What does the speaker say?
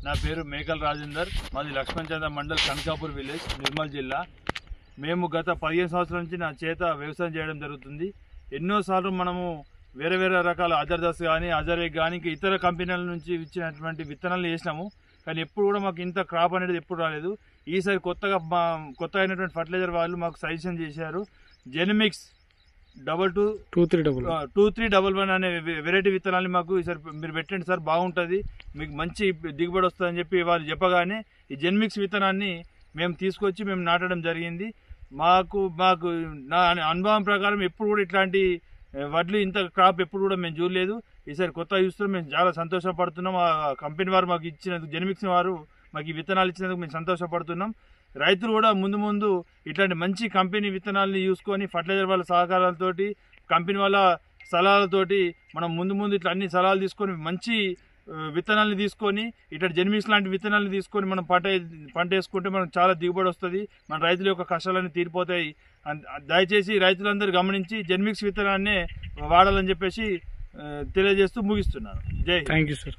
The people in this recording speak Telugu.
నా పేరు మేకల్ రాజేందర్. మాది లక్ష్మణచంద్ర మండల్ కనకాపూర్ విలేజ్, నిర్మల్ జిల్లా. మేము గత 15 సంవత్సరాల నుంచి నా చేత వ్యవసాయం చేయడం జరుగుతుంది. ఎన్నోసార్లు మనము వేరే వేరే రకాల అజర్దస్ కానీ అజరేక్ కానీ ఇతర కంపెనీల నుంచి ఇచ్చినటువంటి విత్తనాలు వేసినాము. కానీ ఎప్పుడు కూడా మాకు ఇంత క్రాప్ అనేది ఎప్పుడు రాలేదు. ఈసారి కొత్త అయినటువంటి ఫర్టిలైజర్ వాళ్ళు మాకు సజెషన్ చేశారు. జెనమిక్స్ 2311 అనే వెరైటీ విత్తనాలు మాకు ఈసారి మీరు పెట్టండి సార్, బాగుంటుంది, మీకు మంచి దిగుబడి వస్తుందని చెప్పి వాళ్ళు చెప్పగానే ఈ జెనమిక్స్ విత్తనాన్ని మేము తీసుకొచ్చి మేము నాటడం జరిగింది. మాకు నా అనుభవం ప్రకారం ఎప్పుడు కూడా ఇట్లాంటి వడ్లు ఇంత క్రాప్ ఎప్పుడు కూడా మేము చూడలేదు. ఈసారి కొత్త చూస్తున్నాం, మేము చాలా సంతోషపడుతున్నాం. ఆ కంపెనీ వారు మాకు ఇచ్చినందుకు, జెనమిక్స్ వారు మాకు ఈ విత్తనాలు ఇచ్చినందుకు మేము సంతోషపడుతున్నాం. రైతులు కూడా ముందు ఇట్లాంటి మంచి కంపెనీ విత్తనాలని చూసుకొని ఫర్టిలైజర్ వాళ్ళ సహకారాలతోటి, కంపెనీ వాళ్ళ సలహాలతోటి మనం ముందు ఇట్లా అన్ని సలహాలు తీసుకొని మంచి విత్తనాలను తీసుకొని ఇట్లా జెనమిక్స్ లాంటి విత్తనాలను తీసుకొని మనం పంట వేసుకుంటే మనకు చాలా దిగుబడి వస్తుంది. మన రైతుల యొక్క కష్టాలన్నీ తీరిపోతాయి. దయచేసి రైతులందరూ గమనించి జెనమిక్స్ విత్తనాన్నే వాడాలని చెప్పేసి తెలియజేస్తూ ముగిస్తున్నాను. జై హింద్. Thank you sir.